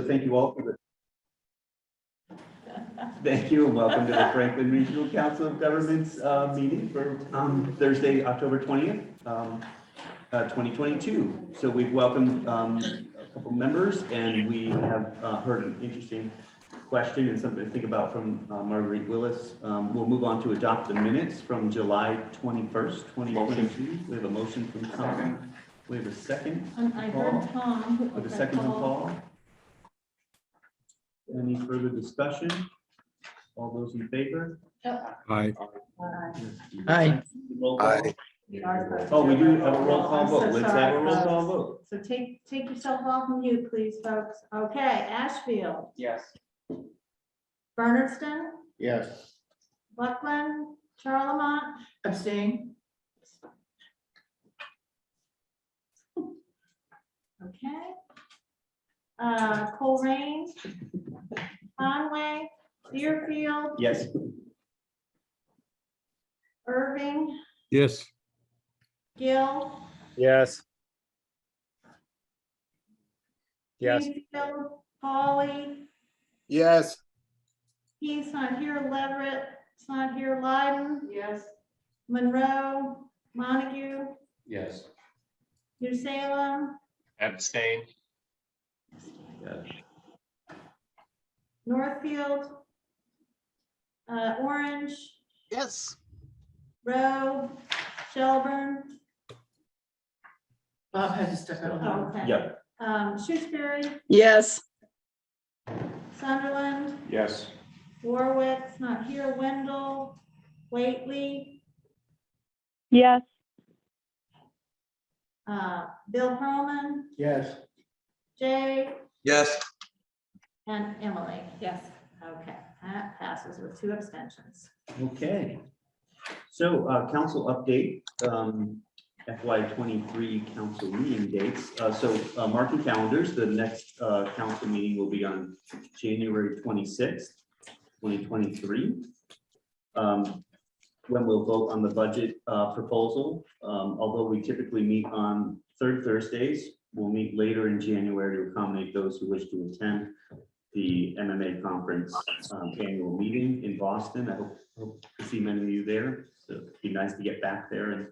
thank you all for thank you and welcome to the Franklin Regional Council of Governments meeting for Thursday, October 20th, 2022. So we've welcomed a couple members, and we have heard an interesting question and something to think about from Marguerite Willis. We'll move on to adopt the minutes from July 21st, 2022. We have a motion from Tom. We have a second. I heard Tom. With a second from Paul. Any further discussion? All those in favor? Aye. Aye. Roll call. Oh, we do have a roll call vote. Let's have a roll call vote. So take yourself off mute, please, folks. Okay, Ashfield, Yes. Bernardston, Yes. Buckland, Charlemont. Abstain. Okay. Coleraine, Conway, Deerfield, Yes. Irving, Yes. Gill, Yes. Yes. Greenfield, Polly, Yes. He's not here, Leverett, it's not here, Lyden. Yes. Monroe, Montague, Yes. New Salem, Abstain. Yes. Northfield, Orange, Yes. Rowe, Shelburne. Bob had to step out. Oh, okay. Yep. Shrewsbury, Yes. Sunderland, Yes. Warwick, not here, Wendell, Whately, Yes. Bill Perlman, Yes. Jay, Yes. and Emily. Yes. Okay, that passes with 2 abstentions. Okay. So council update, FY23 council meeting dates. So mark your calendars. The next council meeting will be on January 26th, 2023. When we'll vote on the budget proposal. Although we typically meet on third Thursdays, we'll meet later in January to accommodate those who wish to attend the MMA conference annual meeting in Boston. I hope to see many of you there. So it'd be nice to get back there and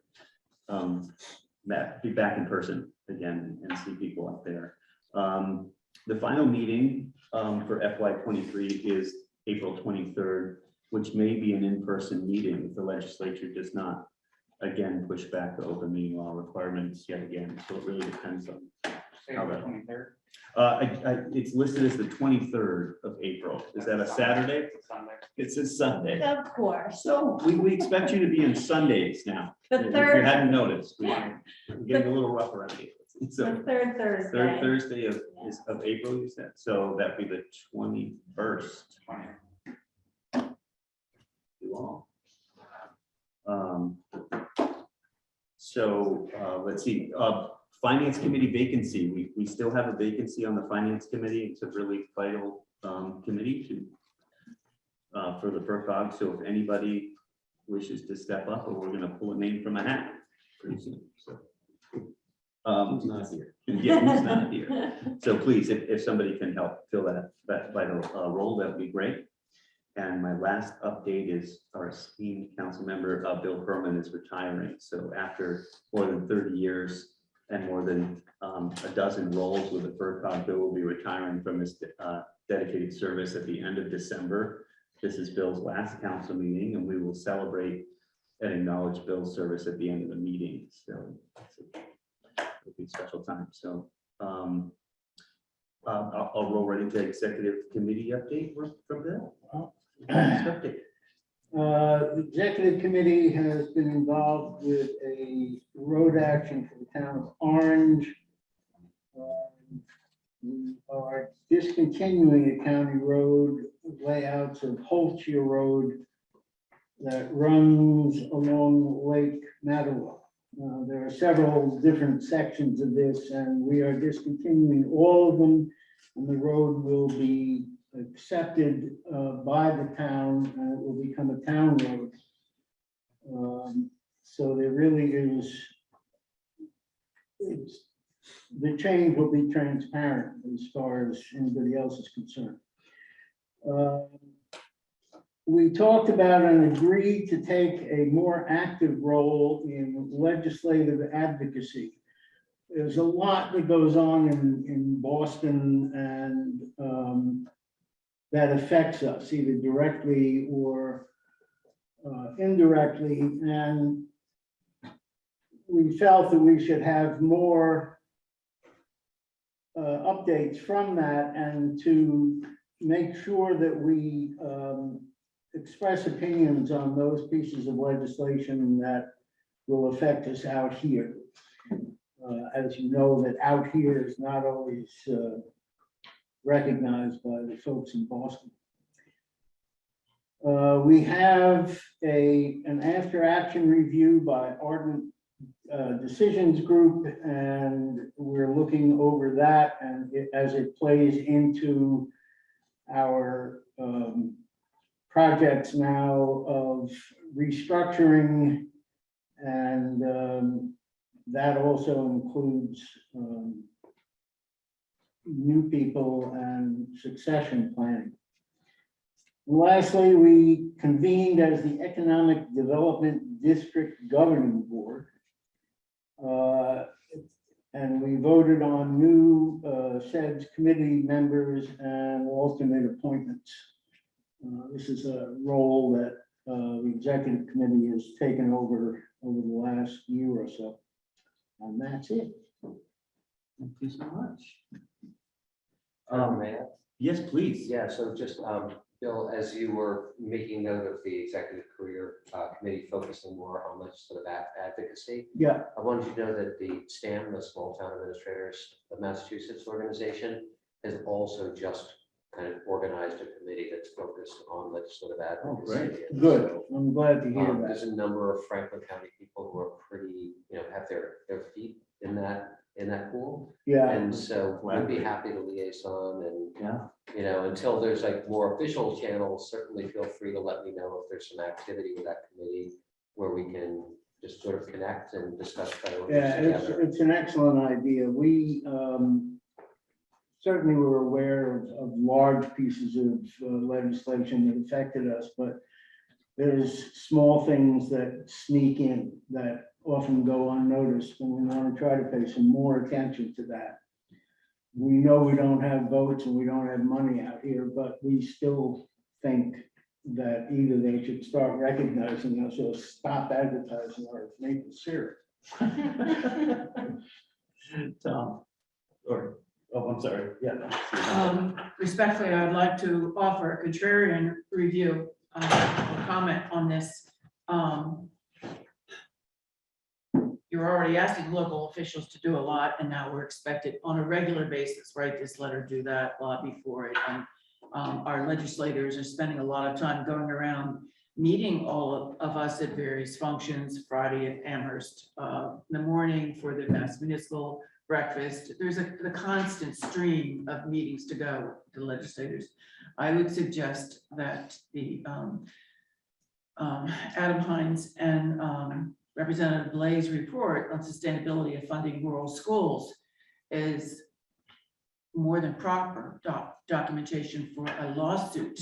be back in person again and see people up there. The final meeting for FY23 is April 23rd, which may be an in-person meeting if the legislature does not again push back the open meeting law requirements yet again. So it really depends on how that. 23rd. It's listed as the 23rd of April. Is that a Saturday? Sunday. It's a Sunday. Of course. So we expect you to be in Sundays now. The If you third, hadn't noticed, we're getting a little rough around here. the So third third Thursday. Thursday of April, you said, so that'd be the 21st. You all. So let's see, Finance Committee vacancy. We still have a vacancy on the Finance Committee. It's a really vital committee to for the FERCog. So if anybody wishes to step up, or we're going to pull a name from a hat pretty soon. So who's not here? Yeah, who's not here? So please, if somebody can help fill that vital role, that would be great. And my last update is our esteemed council member, Bill Perlman, is retiring. So after more than 30 years and more than a dozen roles with the FERCog, Bill will be retiring from his dedicated service at the end of December. This is Bill's last council meeting, and we will celebrate and acknowledge Bill's service at the end of the meeting. So it'll be a special time. So I'll roll right into executive committee update from Bill. The executive committee has been involved with a road action for the town of Orange. We are discontinuing a county road layouts of Holtscher Road that runs along Lake Mattawa. There are several different sections of this, and we are discontinuing all of them, and the road will be accepted by the town, and it will become a town road. So there really is, the change will be transparent as far as anybody else is concerned. We talked about and agreed to take a more active role in legislative advocacy. There's a lot that goes on in Boston and that affects us either directly or indirectly. And we felt that we should have more updates from that and to make sure that we express opinions on those pieces of legislation that will affect us out here. As you know, that out here is not always recognized by the folks in Boston. We have an after action review by Ardent Decisions Group, and we're looking over that and as it plays into our projects now of restructuring, and that also includes new people and succession planning. Lastly, we convened as the Economic Development District Governing Board. And we voted on new SEDS committee members and alternate appointments. This is a role that the executive committee has taken over the last year or so. And that's it. Thank you so much. May I? Yes, please. Yeah, so just, Bill, as you were making note of the executive career committee focusing more on legislative advocacy, Yeah, I wanted you to know that the STAM, the Small Town Administrators of Massachusetts organization, has also just kind of organized a committee that's focused on legislative advocacy. great. And good. so, I'm glad to hear there's that. a number of Franklin County people who are pretty, have their feet in that pool. Yeah, And so we'd be Collaborate. happy to liaison and, Yeah. until there's like more official channels, certainly feel free to let me know if there's some activity with that committee where we can just sort of connect and discuss priorities yeah, together. it's an excellent idea. We certainly were aware of large pieces of legislation that affected us, but there's small things that sneak in that often go unnoticed, and we want to try to pay some more attention to that. We know we don't have votes and we don't have money out here, but we still think that either they should start recognizing us or stop advertising our maple syrup. Tom, or, oh, I'm sorry, yeah. Respectfully, I'd like to offer a contrarian review, or comment on this. You're already asking local officials to do a lot, and now we're expected on a regular basis, write this letter, do that, lobby for it. And our legislators are spending a lot of time going around meeting all of us at various functions, Friday at Amherst, in the morning for the Mass Municipal breakfast. There's a constant stream of meetings to go to legislators. I would suggest that the Adam Hines and Representative Blaze report on sustainability of funding rural schools is more than proper documentation for a lawsuit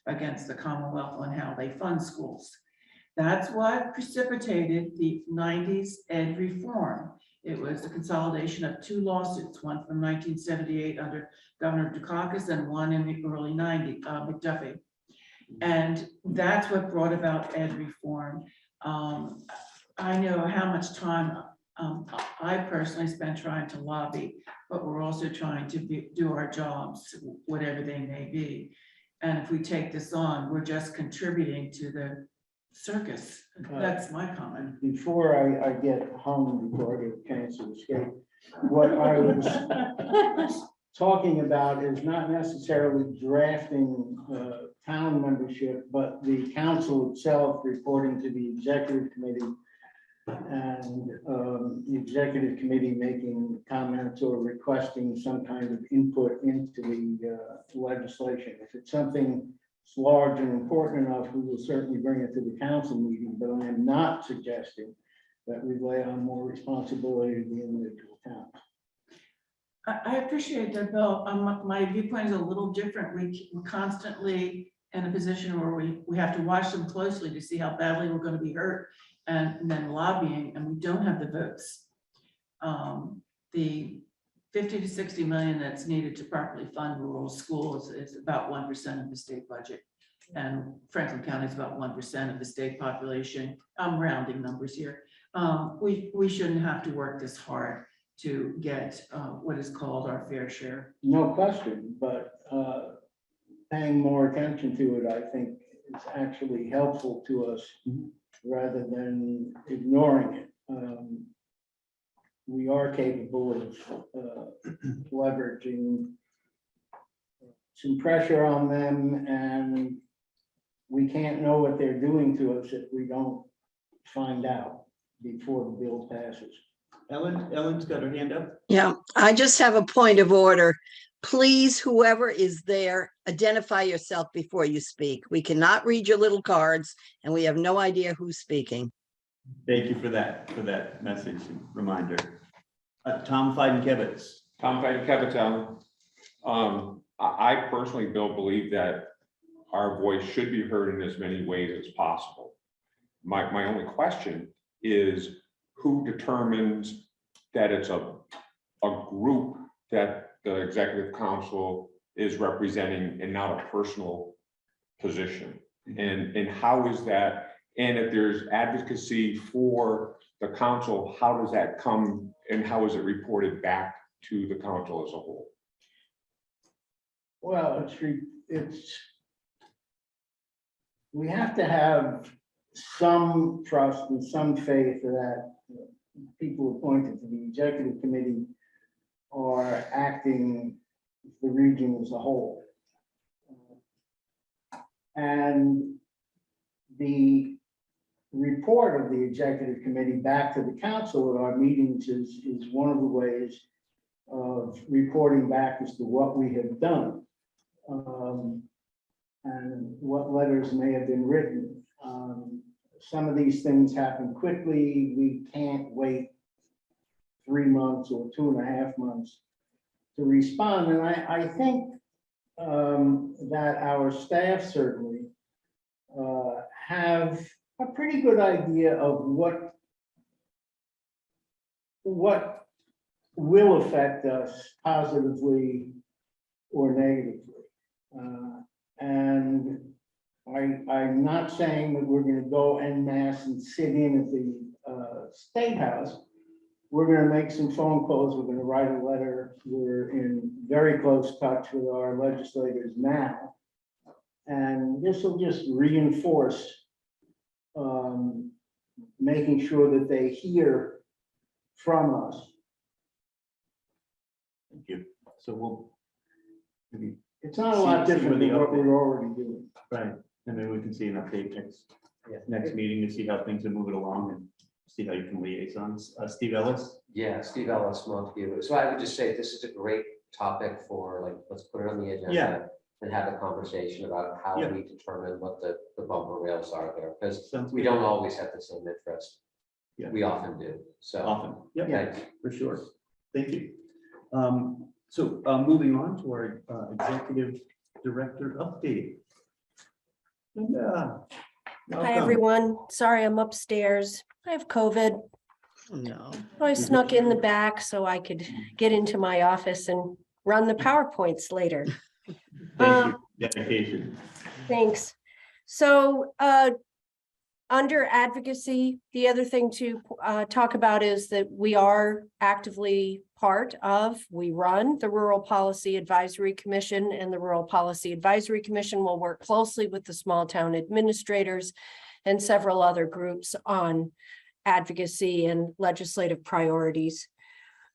against the Commonwealth on how they fund schools. That's what precipitated the 90s ed reform. It was the consolidation of two lawsuits, one from 1978 under Governor Dukakis and one in the early 90s, McDuffie. And that's what brought about ed reform. I know how much time I personally spent trying to lobby, but we're also trying to do our jobs, whatever they may be. And if we take this on, we're just contributing to the circus. That's my comment. Before I get hung, before I get a chance to escape, what I was talking about is not necessarily drafting town membership, but the council itself reporting to the executive committee, and the executive committee making comments or requesting some kind of input into the legislation. If it's something large and important enough, we will certainly bring it to the council meeting, but I am not suggesting that we lay on more responsibility to the individual towns. I appreciate that, Bill. My viewpoint is a little different. We're constantly in a position where we have to watch them closely to see how badly we're going to be hurt and then lobbying, and we don't have the votes. The 50 to 60 million that's needed to properly fund rural schools is about 1% of the state budget. And Franklin County is about 1% of the state population. I'm rounding numbers here. We shouldn't have to work this hard to get what is called our fair share. No question, but paying more attention to it, I think is actually helpful to us rather than ignoring it. We are capable of leveraging some pressure on them, and we can't know what they're doing to us if we don't find out before the bill passes. Ellen's got her hand up. Yeah, I just have a point of order. Please, whoever is there, identify yourself before you speak. We cannot read your little cards and we have no idea who's speaking. Thank you for that message and reminder. Tom Feidenkevitz. Tom Feidenkevitz, I personally, Bill, believe that our voice should be heard in as many ways as possible. My only question is who determines that it's a group that the executive council is representing and not a personal position? And how is that? And if there's advocacy for the council, how does that come and how is it reported back to the council as a whole? Well, we have to have some trust and some faith that people appointed to the executive committee are acting the region as a whole. And the report of the executive committee back to the council at our meetings is one of the ways of reporting back as to what we have done. And what letters may have been written. Some of these things happen quickly. We can't wait 3 months or 2.5 months to respond. And I think that our staff certainly have a pretty good idea of what will affect us positively or negatively. And I'm not saying that we're going to go en masse and sit in at the State House. We're going to make some phone calls. We're going to write a letter. We're in very close touch with our legislators now. And this will just reinforce making sure that they hear from us. Thank you. So we'll maybe, It's not a lot See different where than the what we're already doing. right, and maybe we can see an update Yeah. next meeting to see how things are moving along and see how you can liaisons. Steve Ellis. Yeah, Steve Ellis, Montague. So I would just say this is a great topic for like, let's put it on the agenda. Yeah. And have a conversation about how Yeah. we determine what the bumper rails are there, because Sounds we good. don't always have the same interest. Yeah. We often do, so. Often, yeah, Thanks. for sure. Thank you. So moving on to our executive director update. Linda, Hi, welcome. everyone. Sorry, I'm upstairs. I have COVID. No. I snuck in the back so I could get into my office and run the PowerPoints later. Thank you, dedication. Thanks. So under advocacy, the other thing to talk about is that we are actively we run the Rural Policy Advisory Commission, and the Rural Policy Advisory Commission will work closely with the small town administrators and several other groups on advocacy and legislative priorities.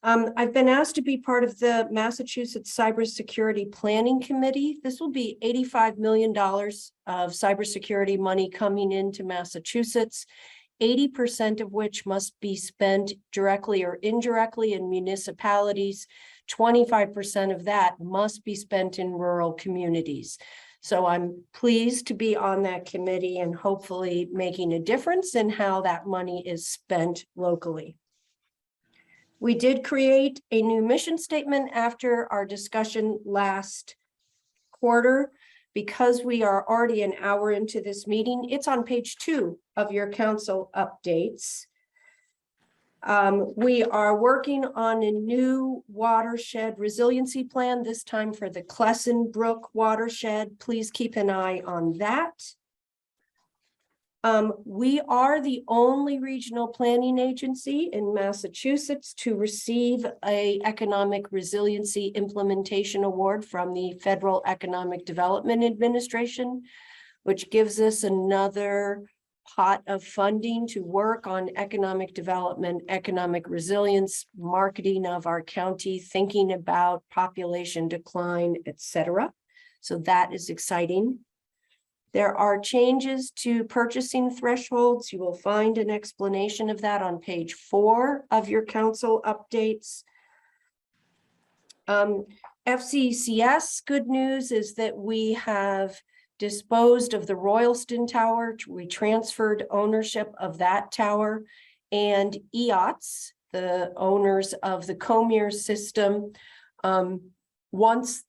I've been asked to be part of the Massachusetts Cybersecurity Planning Committee. This will be $85 million of cybersecurity money coming into Massachusetts, 80% of which must be spent directly or indirectly in municipalities. 25% of that must be spent in rural communities. So I'm pleased to be on that committee and hopefully making a difference in how that money is spent locally. We did create a new mission statement after our discussion last quarter. Because we are already an hour into this meeting, it's on page 2 of your council updates. We are working on a new watershed resiliency plan, this time for the Clesson Brook watershed. Please keep an eye on that. We are the only regional planning agency in Massachusetts to receive an economic resiliency implementation award from the Federal Economic Development Administration, which gives us another pot of funding to work on economic development, economic resilience, marketing of our county, thinking about population decline, etc. So that is exciting. There are changes to purchasing thresholds. You will find an explanation of that on page 4 of your council updates. FCCS, good news is that we have disposed of the Royalston Tower. We transferred ownership of that tower, and EOTS, the owners of the Comier system, wants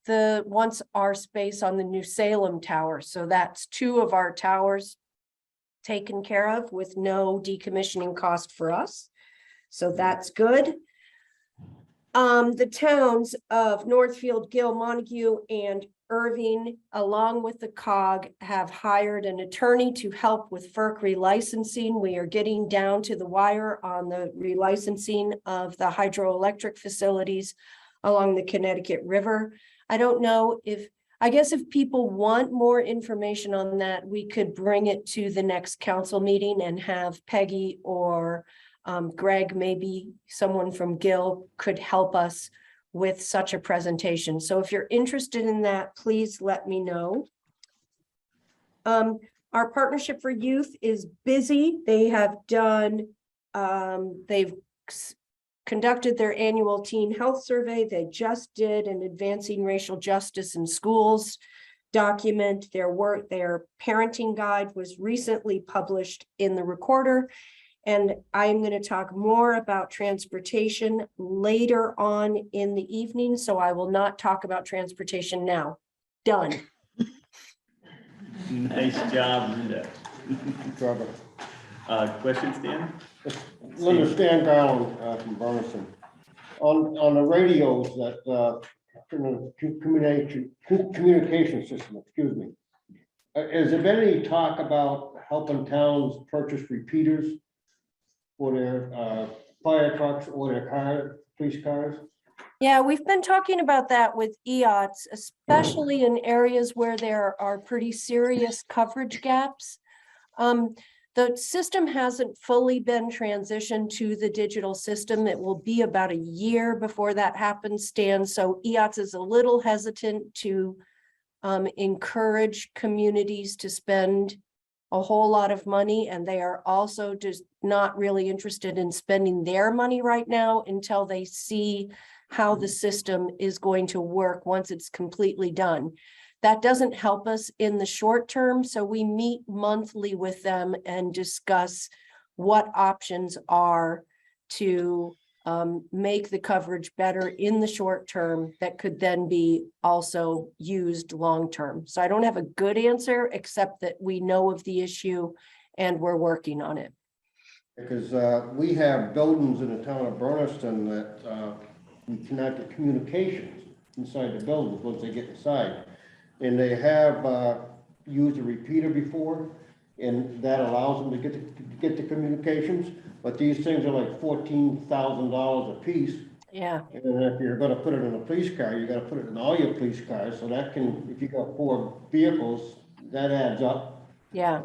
our space on the New Salem Tower. So that's 2 of our towers taken care of with no decommissioning cost for us. So that's good. The towns of Northfield, Gill, Montague, and Irving, along with the COG, have hired an attorney to help with FERC relicensing. We are getting down to the wire on the relicensing of the hydroelectric facilities along the Connecticut River. I don't know I guess if people want more information on that, we could bring it to the next council meeting and have Peggy or Greg, maybe someone from Gill, could help us with such a presentation. So if you're interested in that, please let me know. Our Partnership for Youth is busy. They have done, they've conducted their annual teen health survey. They just did an Advancing Racial Justice in Schools document. Their parenting guide was recently published in the Recorder. And I'm going to talk more about transportation later on in the evening, so I will not talk about transportation now. Done. Nice job, Linda. Trevor. Questions, Dan? Linda Stan Garland from Burleson. On the radios that communication system, excuse me. Has there been any talk about helping towns purchase repeaters for their fire trucks or their police cars? Yeah, we've been talking about that with EOTS, especially in areas where there are pretty serious coverage gaps. The system hasn't fully been transitioned to the digital system. It will be about a year before that happens, Stan. So EOTS is a little hesitant to encourage communities to spend a whole lot of money, and they are also just not really interested in spending their money right now until they see how the system is going to work once it's completely done. That doesn't help us in the short term, so we meet monthly with them and discuss what options are to make the coverage better in the short term that could then be also used long term. So I don't have a good answer, except that we know of the issue and we're working on it. Because we have buildings in the town of Burleson that we connect the communications inside the buildings once they get inside. And they have used a repeater before, and that allows them to get the communications. But these things are like $14,000 a piece. Yeah. And if you're gonna put it in a police car, you gotta put it in all your police cars. So that can, if you got 4 vehicles, that adds up. Yeah.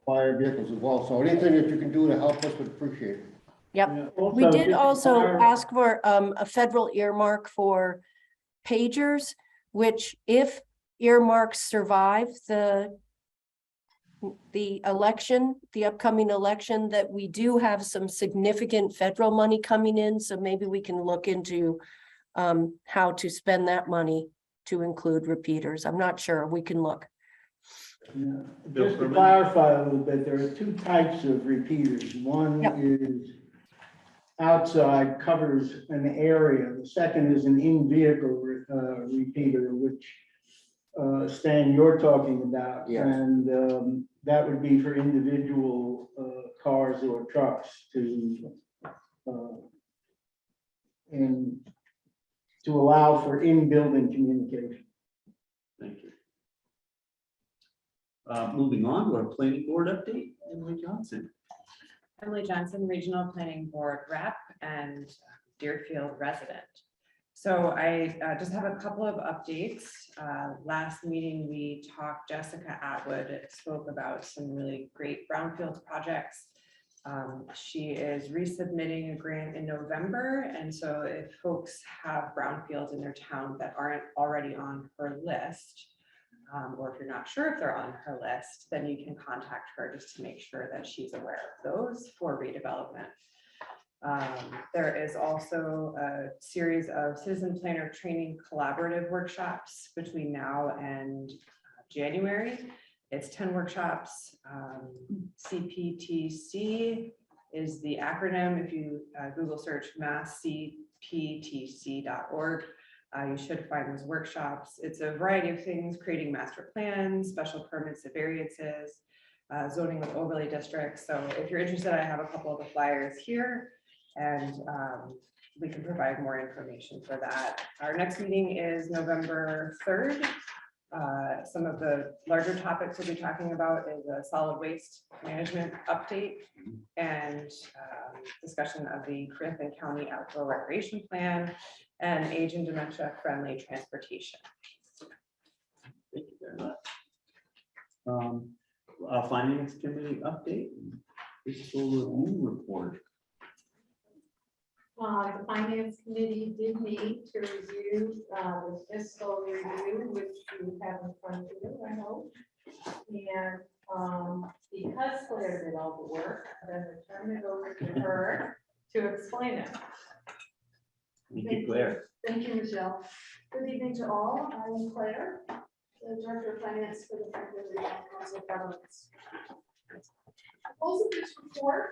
Fire vehicles as well. So anything that you can do to help us, would appreciate it. Yep. Yeah, We did just also fire- ask for a federal earmark for pagers, which if earmarks survive the election, the upcoming election, that we do have some significant federal money coming in. So maybe we can look into how to spend that money to include repeaters. I'm not sure. We can look. Yeah. Bill Just to Furman? clarify a little bit, there are 2 types of repeaters. One Yep. is outside covers an area. The second is an in-vehicle repeater, which Stan, you're talking about. Yes. And that would be for individual cars or trucks to allow for in-building communication. Thank you. Moving on to our planning board update, Emily Johnson. Emily Johnson, Regional Planning Board Rep and Deerfield resident. So I just have a couple of updates. Last meeting, we talked, Jessica Atwood spoke about some really great brownfields projects. She is resubmitting a grant in November. And so if folks have brownfields in their town that aren't already on her list, or if you're not sure if they're on her list, then you can contact her just to make sure that she's aware of those for redevelopment. There is also a series of citizen planner training collaborative workshops between now and January. It's 10 workshops. CPTC is the acronym. If you Google search masscptc.org, you should find those workshops. It's a variety of things: creating master plans, special permits and variances, zoning with overlay districts. So if you're interested, I have a couple of the flyers here, and we can provide more information for that. Our next meeting is November 3rd. Some of the larger topics we'll be talking about is a solid waste management update and discussion of the Corinthia County Outdoor Recreation Plan and age and dementia friendly transportation. Thank you very much. Finance committee update, fiscal review report. The finance committee did meet to review the fiscal review, which you have in front of you, I hope. And because Claire did all the work, I'm going to turn it over to her to explain it. Thank you, Claire. Thank you, Michelle. Good evening to all. I'm Claire, the Director of Finance for the Franklin Regional Council of Governments. Goals of this report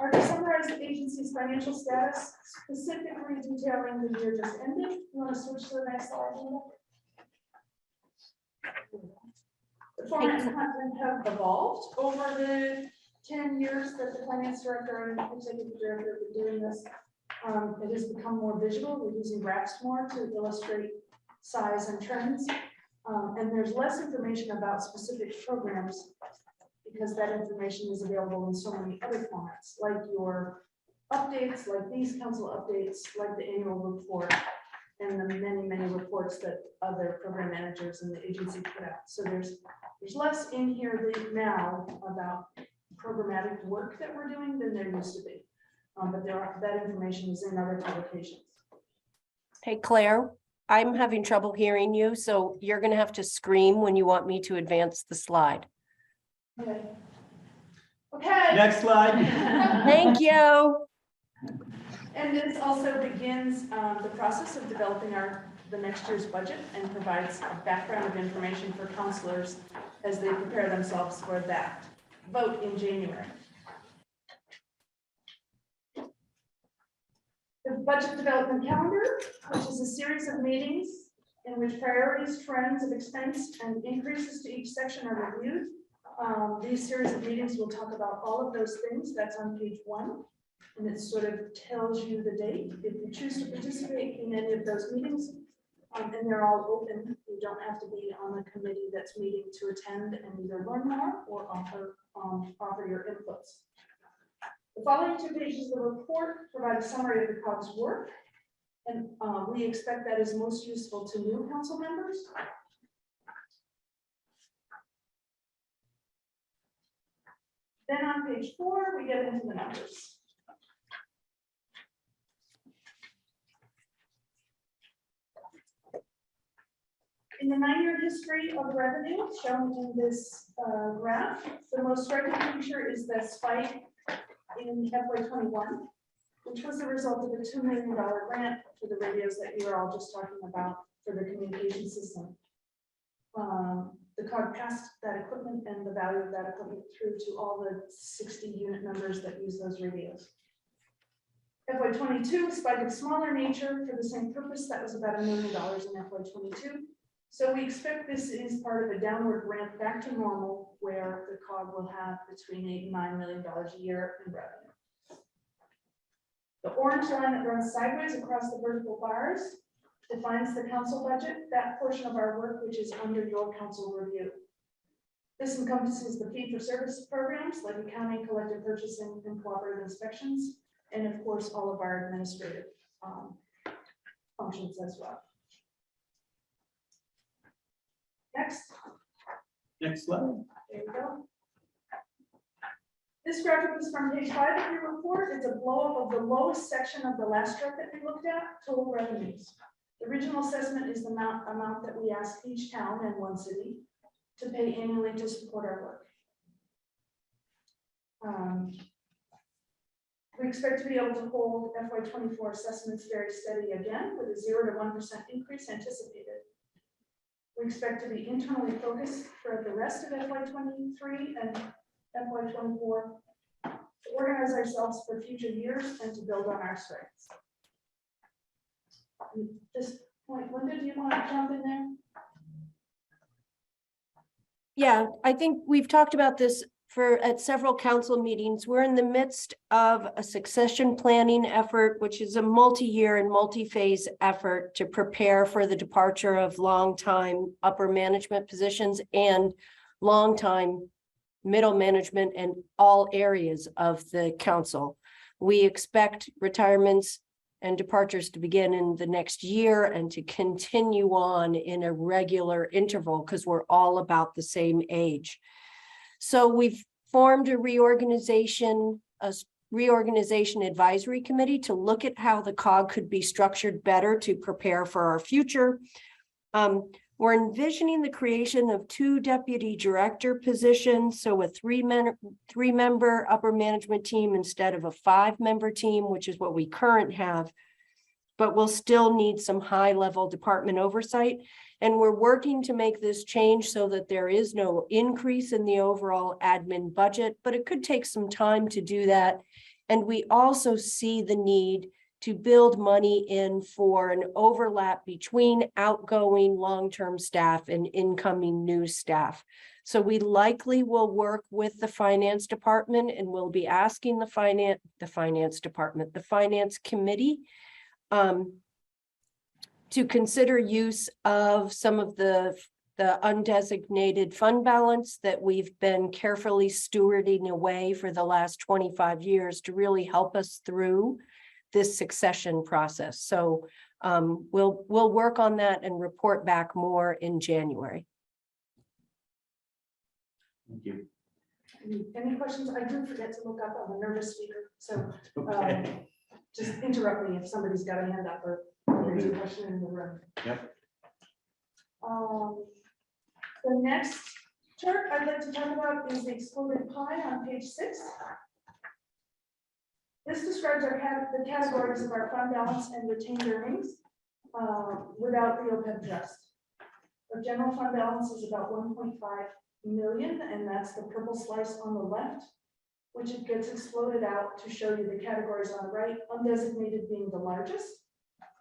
are to summarize the agency's financial status, specifically detailing the year just ended. You want to switch to the next slide, Linda? The format and content have evolved over the 10 years that the finance director and executive director have been doing this. It has become more visual. We're using graphs more to illustrate size and trends. And there's less information about specific programs because that information is available in so many other formats, like your updates, like these council updates, like the annual report, and the many, many reports that other program managers in the agency put out. So there's less in here now about programmatic work that we're doing than there used to be. But that information is in other publications. Hey, Claire, I'm having trouble hearing you, so you're gonna have to scream when you want me to advance the slide. Okay. Okay. Next slide. Thank you. And this also begins the process of developing the next year's budget and provides a background of information for counselors as they prepare themselves for that vote in January. The budget development calendar, which is a series of meetings in which priorities, trends of expense, and increases to each section are reviewed. These series of meetings will talk about all of those things. That's on page 1. And it sort of tells you the date. If you choose to participate in any of those meetings, and they're all open, you don't have to be on a committee that's meeting to attend and either learn more or offer your inputs. The following 2 pages of the report provide a summary of the COG's work, and we expect that is most useful to new council members. Then on page 4, we get into the numbers. In the 9-year history of revenue shown in this graph, the most striking feature is the spike in FY21, which was the result of a $2 million grant for the radios that you were all just talking about for the communication system. the COG passed that equipment and the value of that equipment through to all the 60 unit members that use those radios. FY '22, despite its smaller nature for the same purpose, that was about $1 million in FY '22. So we expect this is part of a downward ramp back to normal, where the COG will have between $8 and $9 million a year in revenue. The orange line that runs sideways across the vertical bars defines the council budget, that portion of our work which is under your council review. This encompasses the fee-for-service programs like accounting, collective purchasing, and cooperative inspections, and of course, all of our administrative functions as well. Next. Next slide. There you go. This graphic is from page 5 of your report. It's a blow up of the lowest section of the last chart that we looked at, total revenues. The original assessment is the amount that we ask each town and one city to pay annually to support our work. We expect to be able to hold FY '24 assessments very steady again, with a 0 to 1% increase anticipated. We expect to be internally focused for the rest of FY '23 and FY '24 to organize ourselves for future years and to build on our strengths. At this point, Linda, do you want to jump in there? Yeah, I think we've talked about this at several council meetings. We're in the midst of a succession planning effort, which is a multi-year and multi-phase effort to prepare for the departure of long-time upper management positions and long-time middle management in all areas of the council. We expect retirements and departures to begin in the next year and to continue on in a regular interval because we're all about the same age. So we've formed a reorganization advisory committee to look at how the COG could be structured better to prepare for our future. We're envisioning the creation of 2 deputy director positions, so a 3-member upper management team instead of a 5-member team, which is what we currently have, but we'll still need some high-level department oversight. And we're working to make this change so that there is no increase in the overall admin budget, but it could take some time to do that. And we also see the need to build money in for an overlap between outgoing long-term staff and incoming new staff. So we likely will work with the finance department, and we'll be asking the finance committee to consider use of some of the undesignated fund balance that we've been carefully stewarding away for the last 25 years to really help us through this succession process. So we'll work on that and report back more in January. Thank you. Any questions? I do forget to look up. I'm a nervous speaker, so Okay. just interrupt me if somebody's got a hand up or there's a question in the room. Yep. The next chart I'd like to talk about is the excluded pie on page 6. This describes the categories of our fund balance and retained earnings without the OPEB trust. Our general fund balance is about 1.5 million, and that's the purple slice on the left, which it gets exploded out to show you the categories on the right, undesignated being the largest,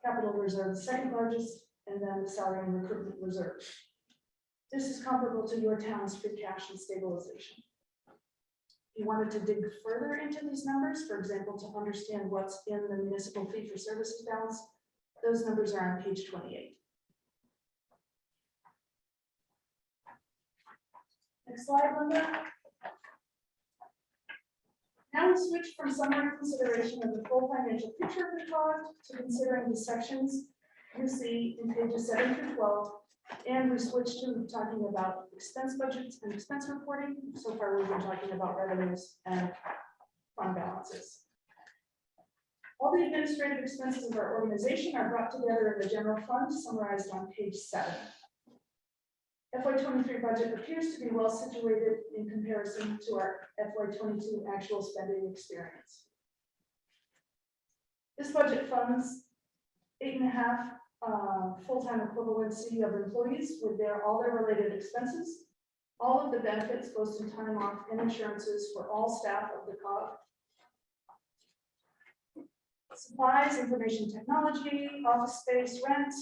capital reserve the second largest, and then the salary and recruitment reserve. This is comparable to your town's free cash and stabilization. If you wanted to dig further into these numbers, for example, to understand what's in the municipal fee for services balance, those numbers are on page 28. Next slide, Linda. Now we switch from summary consideration of the full financial picture of the COG to considering the sections you see in pages 7 through 12. And we switch to talking about expense budgets and expense reporting. So far, we've been talking about revenues and fund balances. All the administrative expenses of our organization are brought together in the general fund, summarized on page 7. FY '23 budget appears to be well situated in comparison to our FY '22 actual spending experience. This budget funds 8.5 full-time equivalency of employees with all their related expenses, All of the benefits, goes to time off and insurances for all staff of the COG. Supplies, information technology, office space, rent,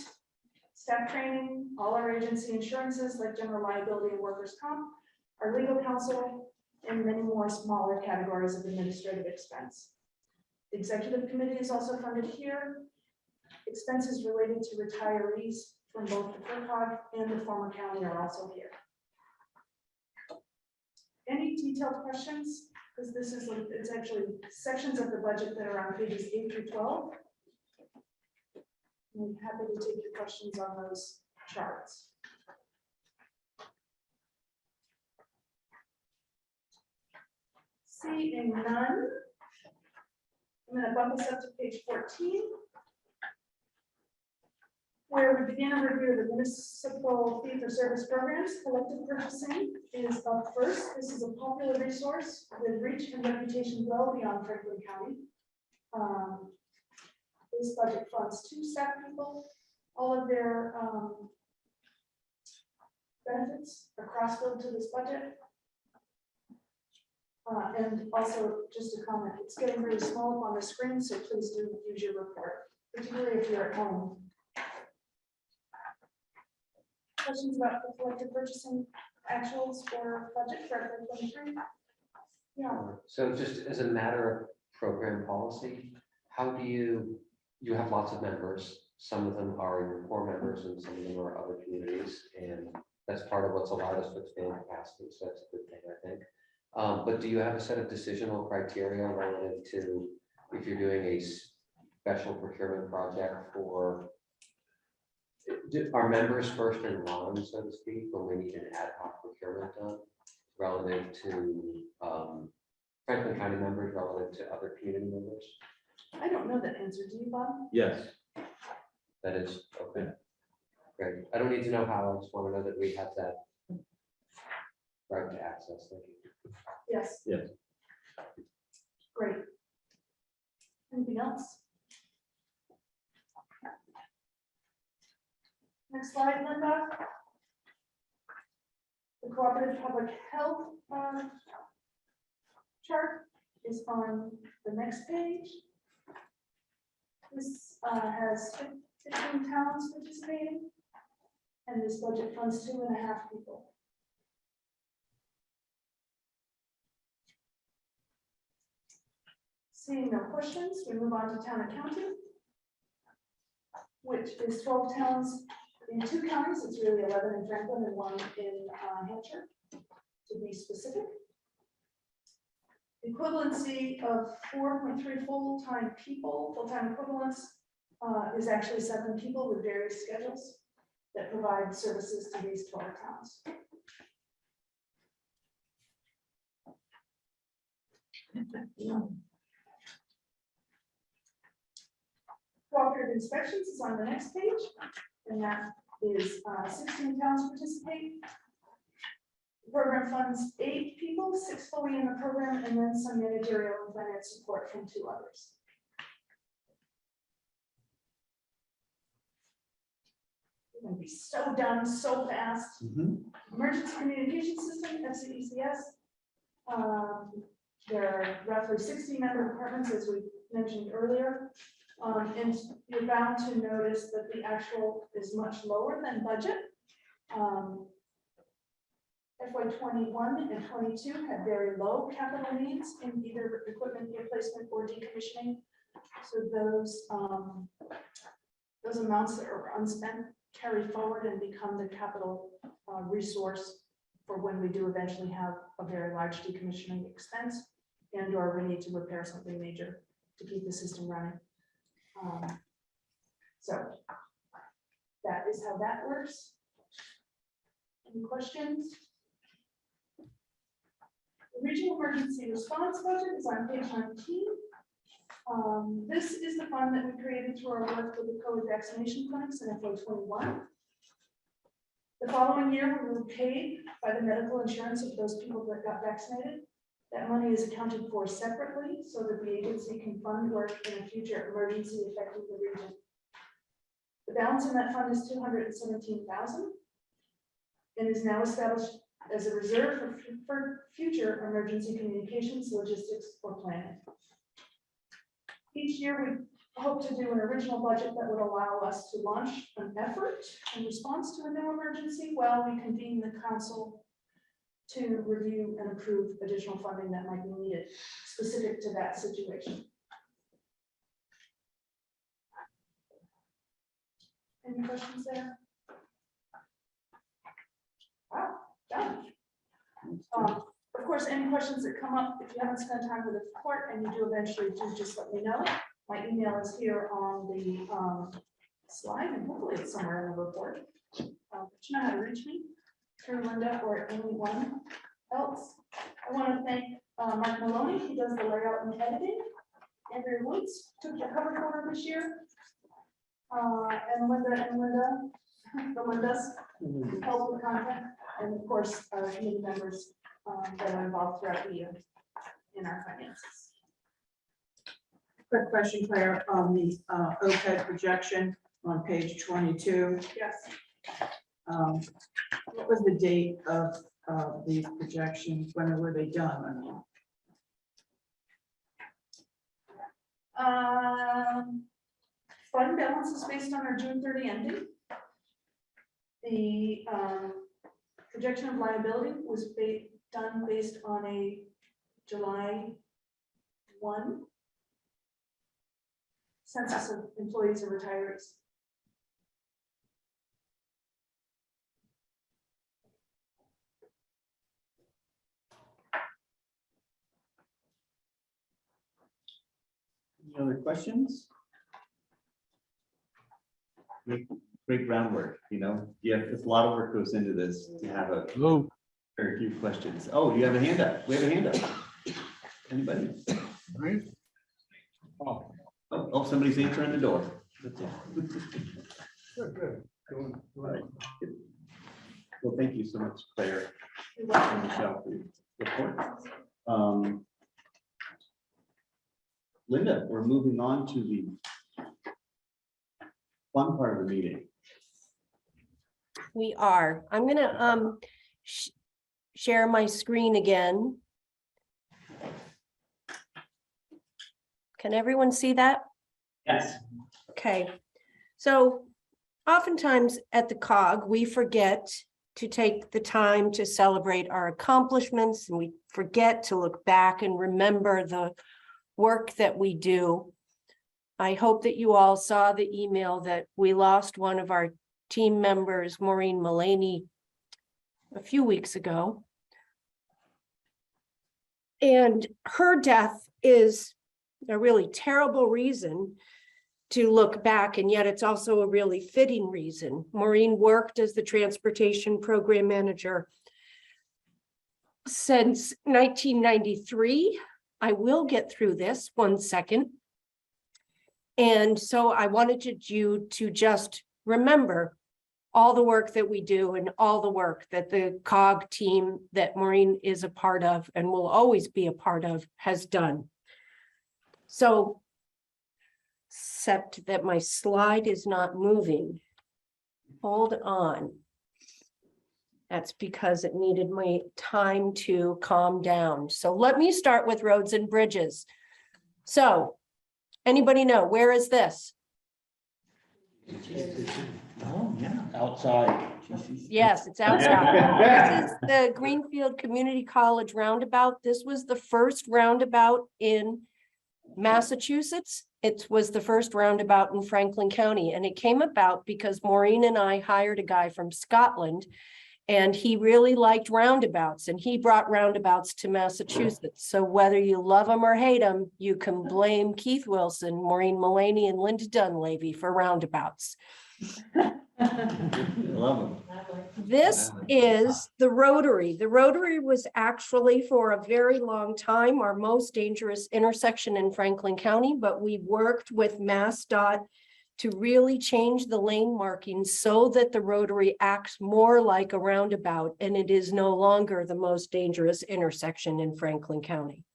staff training, all our agency insurances like general liability and workers' comp, our legal counsel, and many more smaller categories of administrative expense. The executive committee is also funded here. Expenses related to retirees from both the FERCog and the former county are also here. Any detailed questions? Because this is, it's actually sections of the budget that are on pages 8 through 12. I'm happy to take your questions on those charts. Seeing none, I'm going to bump us up to page 14, where we begin a review of the municipal fee-for-service programs. Collective purchasing is up first. This is a popular resource with reach and reputation well beyond Franklin County. This budget funds 2 staff people. All of their benefits are cross-billed to this budget. And also, just a comment, it's getting really small up on the screen, so please do use your report, particularly if you're at home. Questions about the collective purchasing actuals or budget for FY23? Yeah. So just as a matter of program policy, how do you have lots of members, some of them are your core members and some of them are other communities, and that's part of what's allowed us to expand capacity, so that's a good thing, I think. But do you have a set of decisional criteria relative to if you're doing a special procurement project for, are members first in line, so to speak, when we need an ad hoc procurement done relative to Franklin County members relative to other community members? I don't know that answer. Do you, Bob? Yes. That is, okay. Great. I don't need to know how, I just want to know that we have that right to access. Thank you. Yes. Yes. Great. Anything else? Next slide, Linda. The cooperative public health chart is on the next page. This has 15 towns participating, and this budget funds 2.5 people. Seeing no questions, we move on to town accounting, which is 12 towns in 2 counties. It's really 11 in Franklin and 1 in Hampshire, to be specific. Equivalency of 4.3 full-time people, full-time equivalents, is actually 7 people with various schedules that provide services to these 12 towns. Cooperative inspections is on the next page, and that is 16 towns participate. The program funds 8 people, 6 fully in the program, and then some managerial and finance support from 2 others. We're going to be so done so fast. Emergency communication system, FCECS. There are roughly 60 member departments, as we mentioned earlier. And you're bound to notice that the actual is much lower than budget. FY21 and 22 had very low capital needs in either equipment replacement or decommissioning. So those amounts that are unspent carry forward and become the capital resource for when we do eventually have a very large decommissioning expense and or we need to repair something major to keep the system running. So that is how that works. Any questions? The regional emergency response budget is on page 19. This is the fund that we created through our work with the COVID vaccination clinics in FY21. The following year, we were paid by the medical insurance of those people that got vaccinated. That money is accounted for separately so that the agency can fund work in a future emergency affecting the region. The balance in that fund is $217,000 and is now established as a reserve for future emergency communications, logistics, or planning. Each year, we hope to do an original budget that would allow us to launch an effort in response to a new emergency while we convene the council to review and approve additional funding that might be needed specific to that situation. Any questions there? Wow, done. Of course, any questions that come up, if you haven't spent time with the report and you do eventually, do just let me know. My email is here on the slide, and hopefully it's somewhere in the report. But you know how to reach me through Linda or anyone else. I want to thank Mark Maloney, who does the layout and editing. Andrew Woods took the cover photo this year. And Linda, the Lindas who help with content, and of course, our committee members that are involved throughout the year in our finances. Quick question, Claire, on the OPEB projection on page 22. Yes. What was the date of these projections? When were they done? Fund balance is based on our June 30 ending. The projection of liability was done based on a July 1 census of employees and retirees. Any other questions? Great groundwork, you know, yeah, there's a lot of work goes into this to have a very few questions. Oh, you have a hand up. We have a hand up. Anybody? Oh, somebody's answering the door. All right. Well, thank you so much, Claire. And Michelle, for your report. Linda, we're moving on to the fun part of the meeting. We are. I'm gonna share my screen again. Can everyone see that? Yes. Okay, so oftentimes at the COG, we forget to take the time to celebrate our accomplishments, and we forget to look back and remember the work that we do. I hope that you all saw the email that we lost one of our team members, Maureen Mullaney, a few weeks ago. And her death is a really terrible reason to look back, and yet it's also a really fitting reason. Maureen worked as the transportation program manager since 1993. I will get through this 1 second. And so I wanted you to just remember all the work that we do and all the work that the COG team that Maureen is a part of and will always be a part of has done. So, except that my slide is not moving. Hold on. That's because it needed my time to calm down. So let me start with roads and bridges. So, anybody know, where is this? Oh, yeah. Outside. Yes, it's outside. This is the Greenfield Community College roundabout. This was the first roundabout in Massachusetts. It was the first roundabout in Franklin County, and it came about because Maureen and I hired a guy from Scotland, and he really liked roundabouts, and he brought roundabouts to Massachusetts. So whether you love them or hate them, you can blame Keith Wilson, Maureen Mullaney, and Linda Dunleavy for roundabouts. Love them. This is the Rotary. The Rotary was actually for a very long time our most dangerous intersection in Franklin County, but we worked with MassDOT to really change the lane markings so that the Rotary acts more like a roundabout, and it is no longer the most dangerous intersection in Franklin County.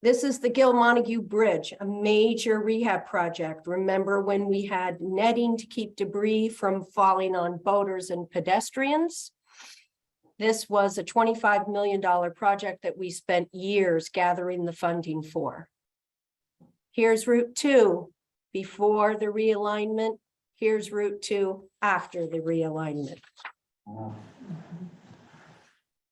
This is the Gil Montague Bridge, a major rehab project. Remember when we had netting to keep debris from falling on boaters and pedestrians? This was a $25 million project that we spent years gathering the funding for. Here's Route 2 before the realignment. Here's Route 2 after the realignment.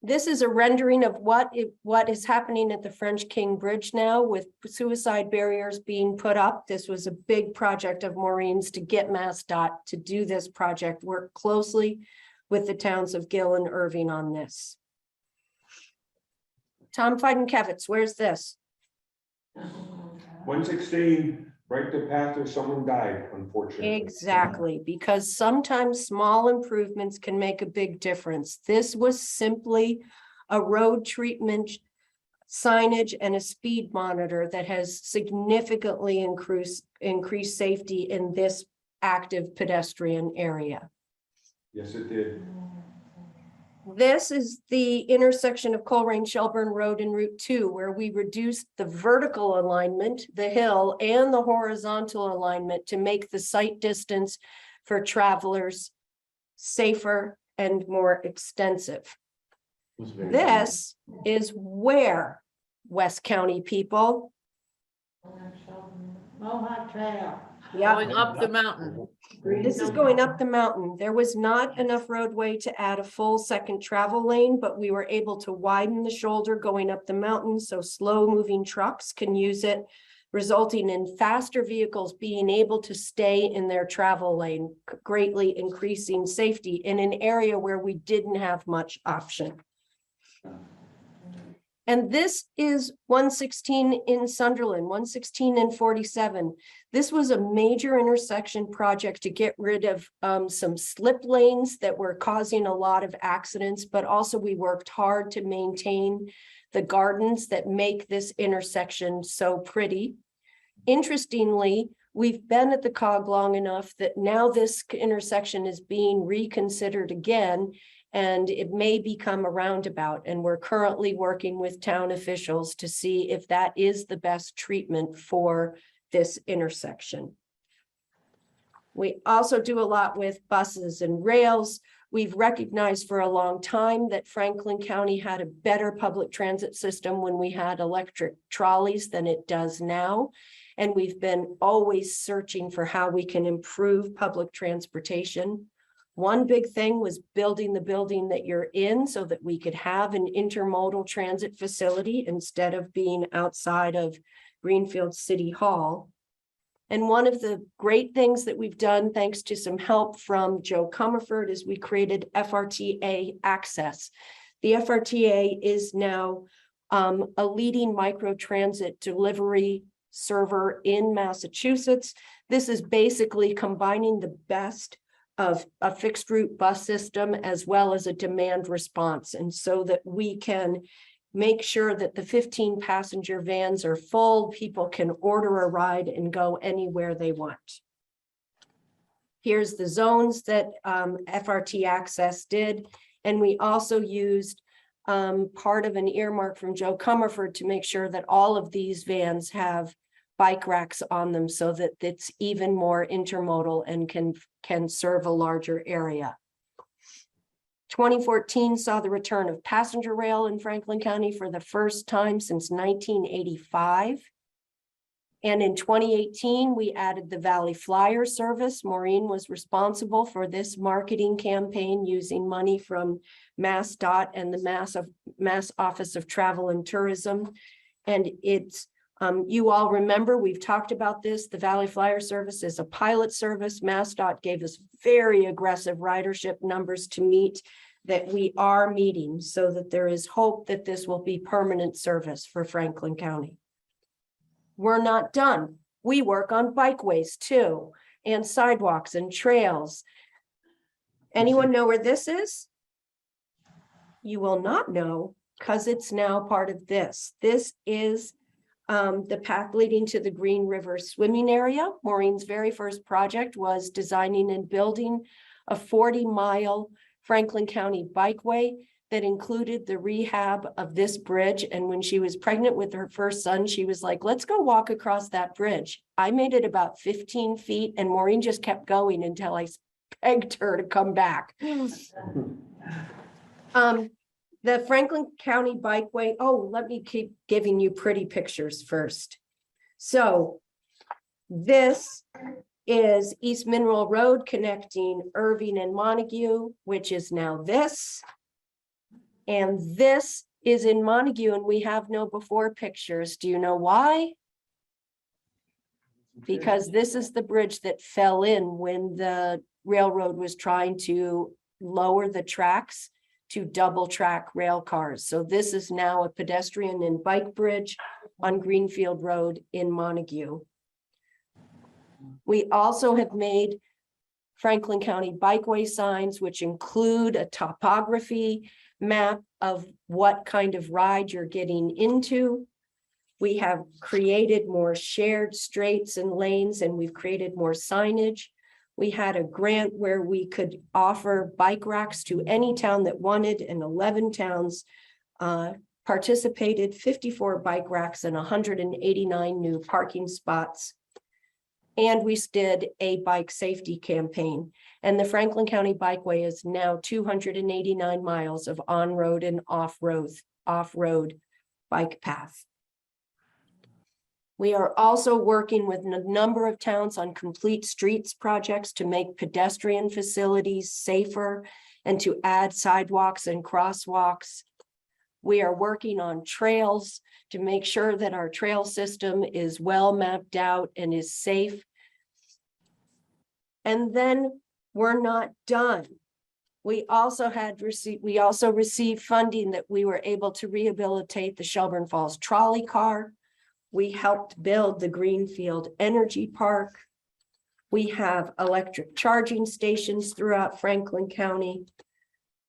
This is a rendering of what is happening at the French King Bridge now with suicide barriers being put up. This was a big project of Maureen's to get MassDOT to do this project, work closely with the towns of Gill and Irving on this. Tom Feidenkevitz, where's this? 116, right the path where someone died, unfortunately. Exactly, because sometimes small improvements can make a big difference. This was simply a road treatment signage and a speed monitor that has significantly increased safety in this active pedestrian area. Yes, it did. This is the intersection of Coleraine Shelburne Road and Route 2, where we reduced the vertical alignment, the hill, and the horizontal alignment to make the sight distance for travelers safer and more extensive. This is where, West County people? Mohawk Trail. Yeah. Going up the mountain. This is going up the mountain. There was not enough roadway to add a full second travel lane, but we were able to widen the shoulder going up the mountain so slow moving trucks can use it, resulting in faster vehicles being able to stay in their travel lane, greatly increasing safety in an area where we didn't have much option. And this is 116 in Sunderland, 116 and 47. This was a major intersection project to get rid of some slip lanes that were causing a lot of accidents, but also we worked hard to maintain the gardens that make this intersection so pretty. Interestingly, we've been at the COG long enough that now this intersection is being reconsidered again, and it may become a roundabout. And we're currently working with town officials to see if that is the best treatment for this intersection. We also do a lot with buses and rails. We've recognized for a long time that Franklin County had a better public transit system when we had electric trolleys than it does now. And we've been always searching for how we can improve public transportation. One big thing was building the building that you're in so that we could have an intermodal transit facility instead of being outside of Greenfield City Hall. And one of the great things that we've done, thanks to some help from Joe Comerford, is we created FRTA Access. The FRTA is now a leading microtransit delivery server in Massachusetts. This is basically combining the best of a fixed route bus system as well as a demand response. And so that we can make sure that the 15 passenger vans are full, people can order a ride and go anywhere they want. Here's the zones that FRT Access did. And we also used part of an earmark from Joe Comerford to make sure that all of these vans have bike racks on them so that it's even more intermodal and can serve a larger area. 2014 saw the return of passenger rail in Franklin County for the first time since 1985. And in 2018, we added the Valley Flyer service. Maureen was responsible for this marketing campaign using money from MassDOT and the Mass Office of Travel and Tourism. And it's you all remember, we've talked about this. The Valley Flyer service is a pilot service. MassDOT gave us very aggressive ridership numbers to meet that we are meeting, so that there is hope that this will be permanent service for Franklin County. We're not done. We work on bikeways too, and sidewalks and trails. Anyone know where this is? You will not know because it's now part of this. This is the path leading to the Green River swimming area. Maureen's very first project was designing and building a 40-mile Franklin County bikeway that included the rehab of this bridge. And when she was pregnant with her first son, she was like, let's go walk across that bridge. I made it about 15 feet and Maureen just kept going until I begged her to come back. The Franklin County Bikeway, oh, let me keep giving you pretty pictures first. So this is East Mineral Road connecting Irving and Montague, which is now this. And this is in Montague, and we have no before pictures. Do you know why? Because this is the bridge that fell in when the railroad was trying to lower the tracks to double track rail cars. So this is now a pedestrian and bike bridge on Greenfield Road in Montague. We also have made Franklin County bikeway signs, which include a topography map of what kind of ride you're getting into. We have created more shared straights and lanes, and we've created more signage. We had a grant where we could offer bike racks to any town that wanted, and 11 towns participated, 54 bike racks and 189 new parking spots. And we did a bike safety campaign. And the Franklin County Bikeway is now 289 miles of on-road and off-road bike path. We are also working with a number of towns on complete streets projects to make pedestrian facilities safer and to add sidewalks and crosswalks. We are working on trails to make sure that our trail system is well mapped out and is safe. And then we're not done. We also received funding that we were able to rehabilitate the Shelburne Falls trolley car. We helped build the Greenfield Energy Park. We have electric charging stations throughout Franklin County.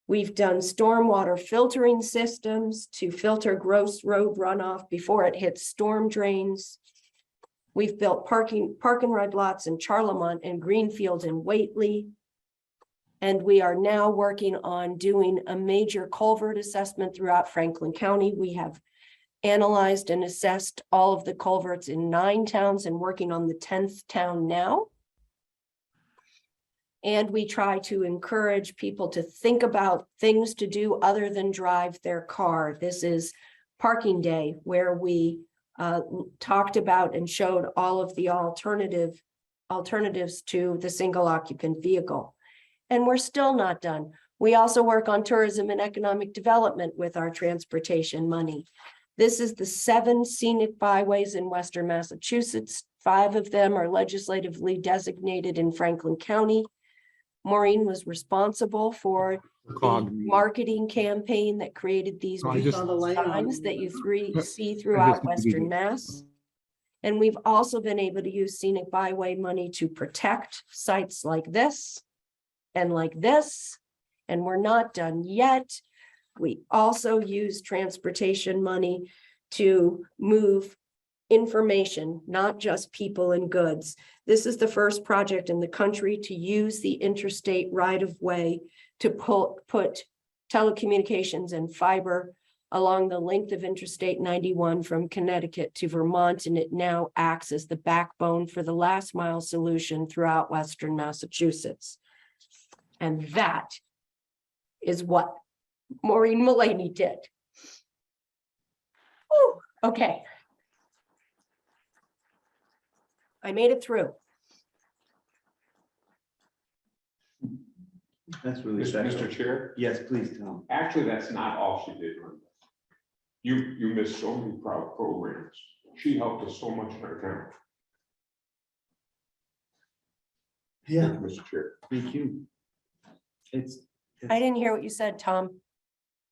We've done stormwater filtering systems to filter gross road runoff before it hits storm drains. We've built park and ride lots in Charlemont and Greenfield and Whately. And we are now working on doing a major culvert assessment throughout Franklin County. We have analyzed and assessed all of the culverts in 9 towns and working on the 10th town now. And we try to encourage people to think about things to do other than drive their car. This is Parking Day, where we talked about and showed all of the alternatives to the single occupant vehicle. And we're still not done. We also work on tourism and economic development with our transportation money. This is the 7 scenic byways in Western Massachusetts. 5 of them are legislatively designated in Franklin County. Maureen was responsible for the marketing campaign that created these signs that you see throughout Western Mass. And we've also been able to use scenic byway money to protect sites like this and like this. And we're not done yet. We also use transportation money to move information, not just people and goods. This is the first project in the country to use the interstate right-of-way to put telecommunications and fiber along the length of Interstate 91 from Connecticut to Vermont, and it now acts as the backbone for the last mile solution throughout Western Massachusetts. And that is what Maureen Mullaney did. Whew, okay. I made it through. That's really special. Mr. Chair, Yes, please, Tom. actually, that's not all she did, Linda. You missed so many programs. She helped us so much in our town. Yeah. Mr. Chair, Thank you. It's. I didn't hear what you said, Tom.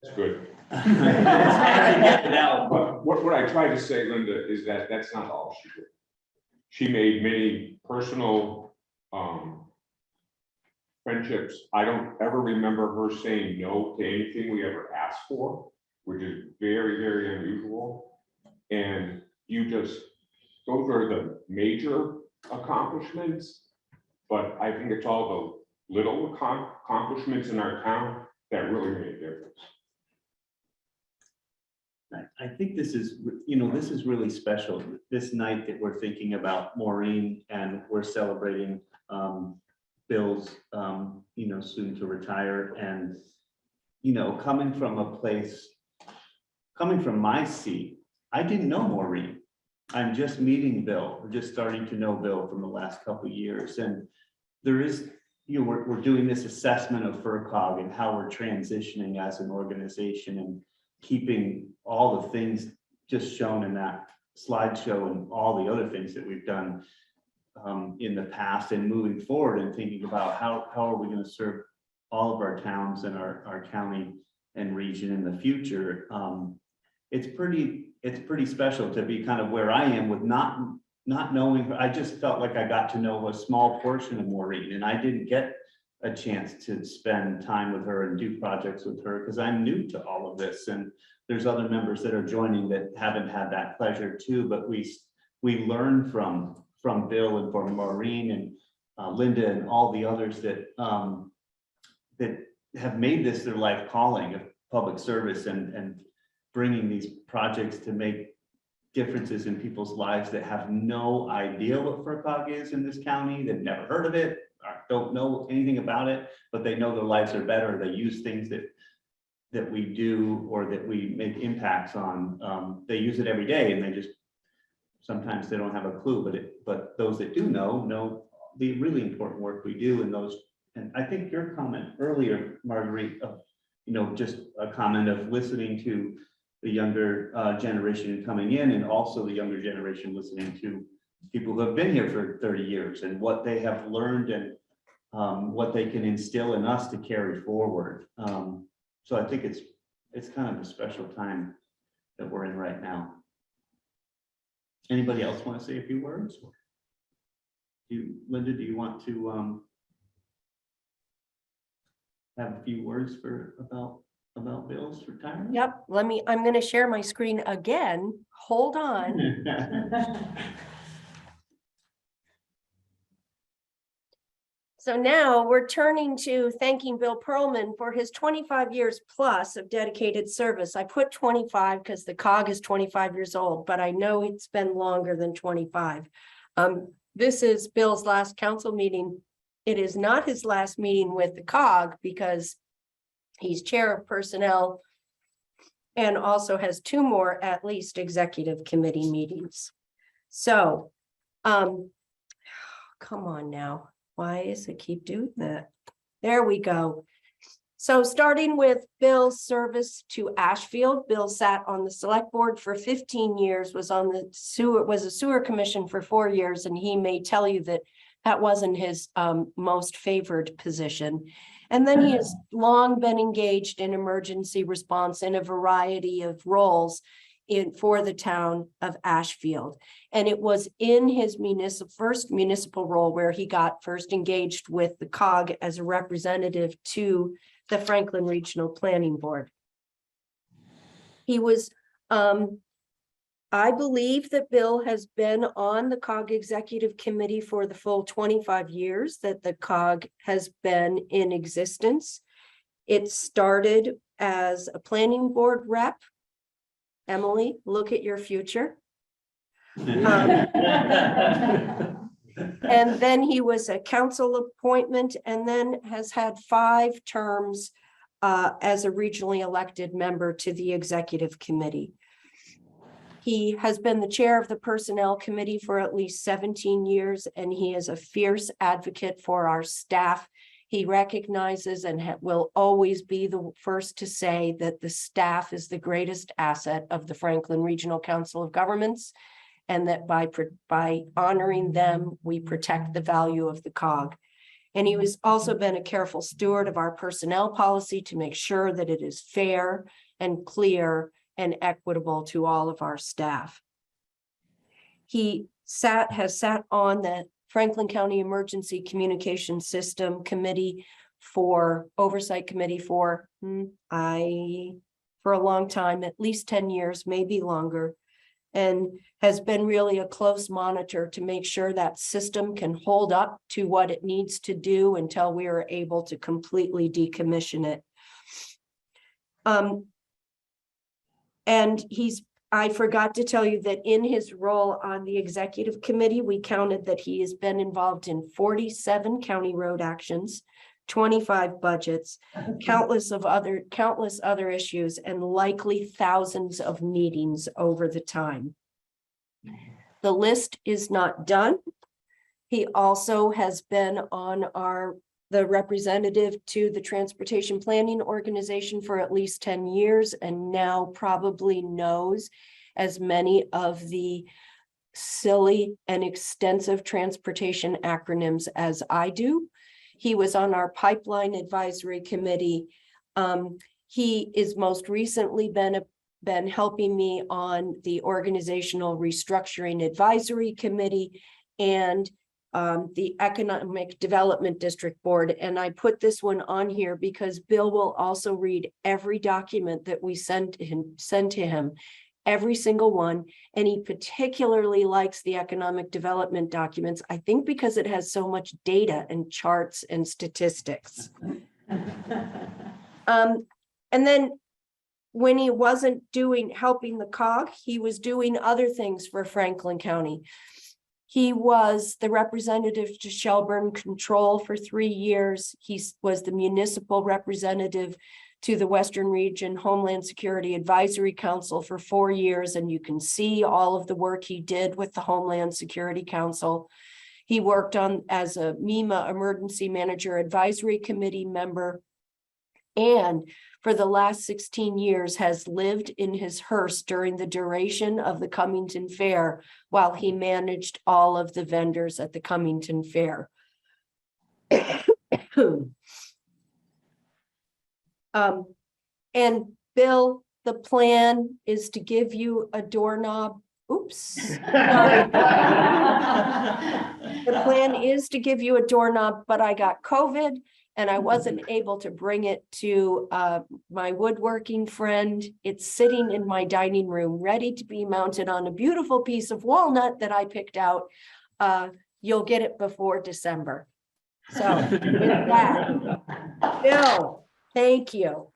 that's good. It's hard to get it out. But what I tried to say, Linda, is that that's not all she did. She made many personal friendships. I don't ever remember her saying no to anything we ever asked for, which is very, very unusual. And those are the major accomplishments. But I think it's all the little accomplishments in our town that really made a difference. I think this is, this is really special. This night that we're thinking about Maureen and we're celebrating Bill's, soon to retire. And you know, coming from a place, coming from my seat, I didn't know Maureen. I'm just meeting Bill, we're just starting to know Bill from the last couple of years, and there is, you know, we're doing this assessment of FERCog and how we're transitioning as an organization and keeping all the things just shown in that slideshow and all the other things that we've done in the past and moving forward and thinking about how are we going to serve all of our towns and our county and region in the future. It's pretty special to be kind of where I am with not knowing her. I just felt like I got to know a small portion of Maureen, and I didn't get a chance to spend time with her and do projects with her because I'm new to all of this. And there's other members that are joining that haven't had that pleasure too, but we learn from Bill and from Maureen and Linda and all the others that that have made this their life calling of public service and bringing these projects to make differences in people's lives that have no idea what FERCog is in this county. They've never heard of it, or don't know anything about it, but they know their lives are better. They use things that we do or that we make impacts on. They use it every day, and they just, sometimes they don't have a clue, but those that do know the really important work we do in those. And I think your comment earlier, Marguerite, of, you know, just a comment of listening to the younger generation coming in, and also the younger generation listening to people who have been here for 30 years and what they have learned and what they can instill in us to carry forward. So I think it's kind of a special time that we're in right now. Anybody else want to say a few words? Linda, do you want to have a few words about Bill's retirement? Yep, I'm gonna share my screen again. Hold on. So now we're turning to thanking Bill Pearlman for his 25 years plus of dedicated service. I put 25 because the COG is 25 years old, but I know it's been longer than 25. This is Bill's last council meeting. It is not his last meeting with the COG because he's chair of personnel and also has 2 more at least executive committee meetings. So, come on now. Why does it keep doing that? There we go. So starting with Bill's service to Ashfield, Bill sat on the select board for 15 years, was a sewer commission for 4 years, and he may tell you that that wasn't his most favored position. And then he has long been engaged in emergency response in a variety of roles for the town of Ashfield. And it was in his first municipal role where he got first engaged with the COG as a representative to the Franklin Regional Planning Board. He was, I believe that Bill has been on the COG Executive Committee for the full 25 years that the COG has been in existence. It started as a planning board rep. Emily, look at your future. And then he was a council appointment and then has had 5 terms as a regionally elected member to the executive committee. He has been the chair of the personnel committee for at least 17 years, and he is a fierce advocate for our staff. He recognizes and will always be the first to say that the staff is the greatest asset of the Franklin Regional Council of Governments, and that by honoring them, we protect the value of the COG. And he has also been a careful steward of our personnel policy to make sure that it is fair and clear and equitable to all of our staff. He has sat on the Franklin County Emergency Communication System Committee Oversight Committee for a long time, at least 10 years, maybe longer, and has been really a close monitor to make sure that system can hold up to what it needs to do until we are able to completely decommission it. And I forgot to tell you that in his role on the executive committee, we counted that he has been involved in 47 county road actions, 25 budgets, countless other issues, and likely thousands of meetings over the time. The list is not done. He also has been on the representative to the Transportation Planning Organization for at least 10 years, and now probably knows as many of the silly and extensive transportation acronyms as I do. He was on our Pipeline Advisory Committee. He is most recently been helping me on the Organizational Restructuring Advisory Committee and the Economic Development District Board. And I put this one on here because Bill will also read every document that we send to him, every single one. And he particularly likes the economic development documents, I think because it has so much data and charts and statistics. And then when he wasn't helping the COG, he was doing other things for Franklin County. He was the representative to Shelburne Control for 3 years. He was the municipal representative to the Western Region Homeland Security Advisory Council for 4 years, and you can see all of the work he did with the Homeland Security Council. He worked on as a MEMA Emergency Manager Advisory Committee member, and for the last 16 years has lived in his hearse during the duration of the Cummington Fair while he managed all of the vendors at the Cummington Fair. And Bill, the plan is to give you a doorknob. Oops. Sorry. The plan is to give you a doorknob, but I got COVID and I wasn't able to bring it to my woodworking friend. It's sitting in my dining room, ready to be mounted on a beautiful piece of walnut that I picked out. You'll get it before December. So with that, Bill, thank you.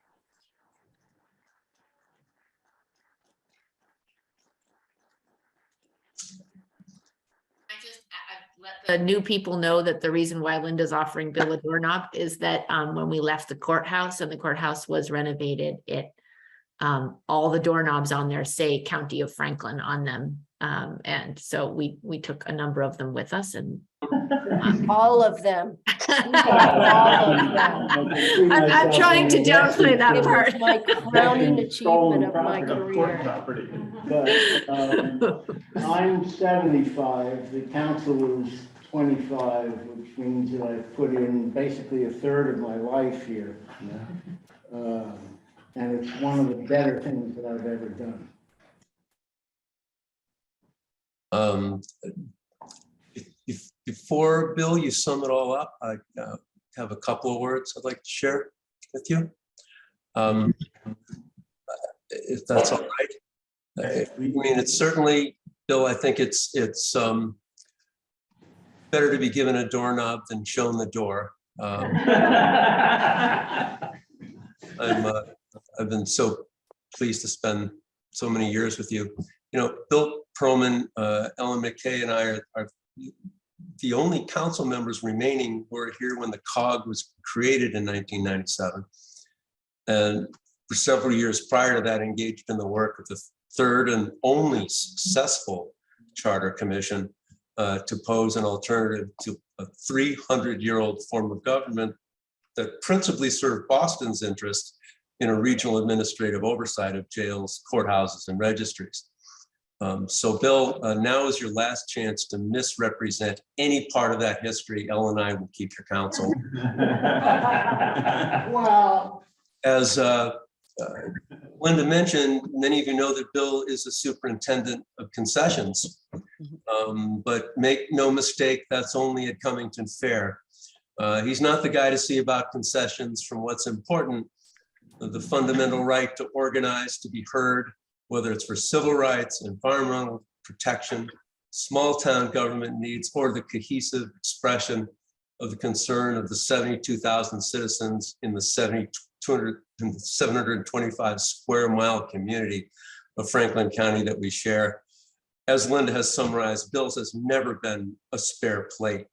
The new people know that the reason why Linda's offering Bill a doorknob is that when we left the courthouse and the courthouse was renovated, all the doorknobs on there say County of Franklin on them. And so we took a number of them with us, and all of them. I'm trying to downplay that part. It was my crowning achievement of my career. But I'm 75, the council is 25, which means that I've put in basically a third of my life here. And it's one of the better things that I've ever done. Before, Bill, you sum it all up, I have a couple of words I'd like to share with you. If that's all right. I mean, it's certainly, Bill, I think it's better to be given a doorknob than shown the door. I've been so pleased to spend so many years with you. You know, Bill Perlman, Ellen McKay, and I are the only council members remaining who were here when the COG was created in 1997. And for several years prior to that, engaged in the work of the third and only successful charter commission to pose an alternative to a 300-year-old form of government that principally served Boston's interest in a regional administrative oversight of jails, courthouses, and registries. So Bill, now is your last chance to misrepresent any part of that history. Ellen and I will keep your counsel. Well, as Linda mentioned, many of you know that Bill is a superintendent of concessions, but make no mistake, that's only at Cummington Fair. He's not the guy to see about concessions from what's important, the fundamental right to organize, to be heard, whether it's for civil rights, environmental protection, small town government needs, or the cohesive expression of the concern of the 72,000 citizens in the 725 square mile community of Franklin County that we share. As Linda has summarized, Bill's has never been a spare plate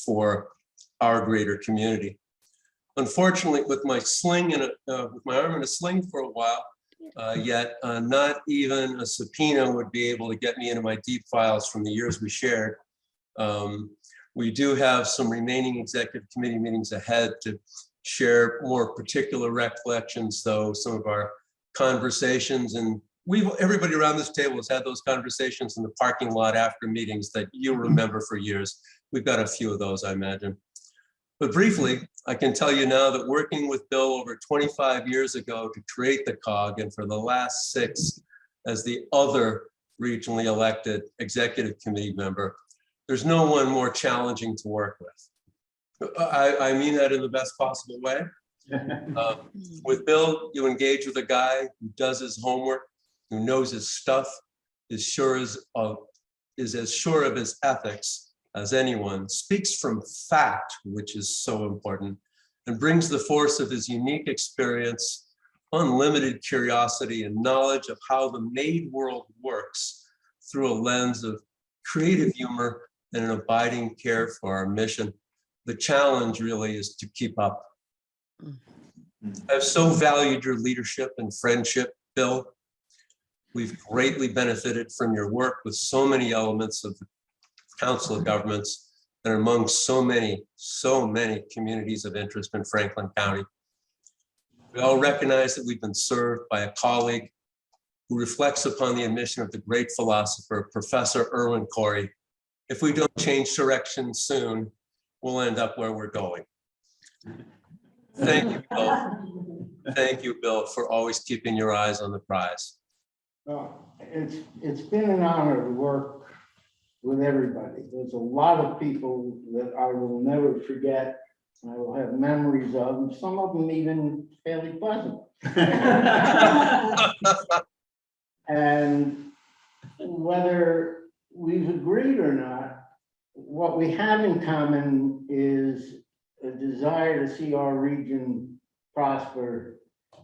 for our greater community. unfortunately with my sling and with my arm in a sling for a while. Yet not even a subpoena would be able to get me into my deep files from the years we shared. We do have some remaining executive committee meetings ahead to share more particular recollections, though, some of our conversations, and everybody around this table has had those conversations in the parking lot after meetings that you remember for years. We've got a few of those, I imagine. But briefly, I can tell you now that working with Bill over 25 years ago to create the COG, and for the last 6 as the other regionally elected executive committee member, there's no one more challenging to work with. I mean that in the best possible way. With Bill, you engage with a guy who does his homework, who knows his stuff, is as sure of his ethics as anyone, speaks from fact, which is so important, and brings the force of his unique experience, unlimited curiosity, and knowledge of how the made world works through a lens of creative humor and an abiding care for our mission. The challenge really is to keep up. I've so valued your leadership and friendship, Bill. We've greatly benefited from your work with so many elements of the Council of Governments and among so many communities of interest in Franklin County. We all recognize that we've been served by a colleague who reflects upon the admission of the great philosopher, Professor Irwin Corey. If we don't change direction soon, we'll end up where we're going. Thank you, Bill. Thank you, Bill, for always keeping your eyes on the prize. It's been an honor to work with everybody. There's a lot of people that I will never forget. I will have memories of, and some of them even fairly pleasant. And whether we've agreed or not, what we have in common is a desire to see our region prosper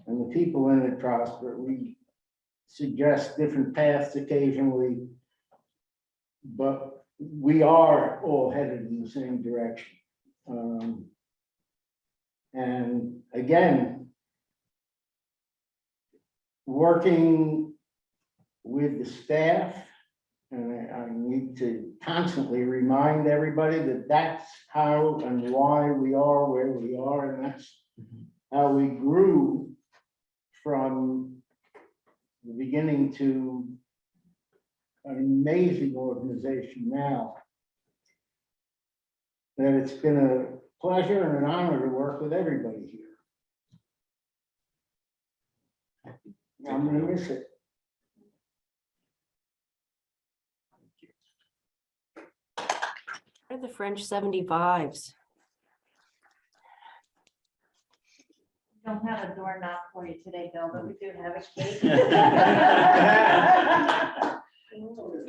and the people in it prosper. We suggest different paths occasionally, but we are all headed in the same direction. And again, working with the staff, and I need to constantly remind everybody that that's how and why we are where we are, and that's how we grew from the beginning to an amazing organization now. That it's been a pleasure and an honor to work with everybody here. I'm gonna miss it. What are the French 75s? Don't have a doorknob for you today, Bill, but we do have a cake.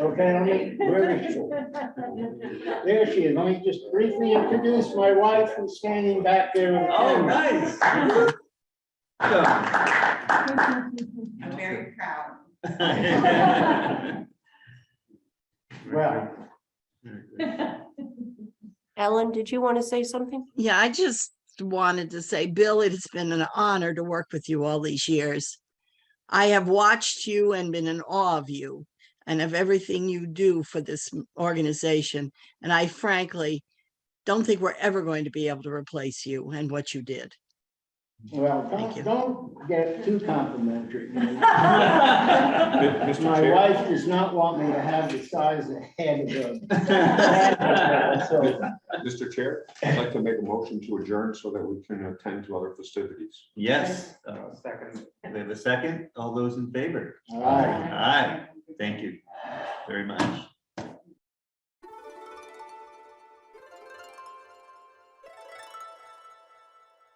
Okay, where is she? There she is. Let me just briefly introduce my wife who's standing back there. With the camera. I'm very proud. Well, Ellen, did you want to say something? Yeah, I just wanted to say, Bill, it has been an honor to work with you all these years. I have watched you and been in awe of you and of everything you do for this organization. And I frankly don't think we're ever going to be able to replace you and what you did. well, Thank you. don't get too complimentary. Mr. My Chair. wife does not want me to have the size of the head of a. So, Mr. Chair, I'd like to make a motion to adjourn so that we can attend to other festivities. Yes, Second. we have a second. All those in favor? all right. Aye. Thank you very much.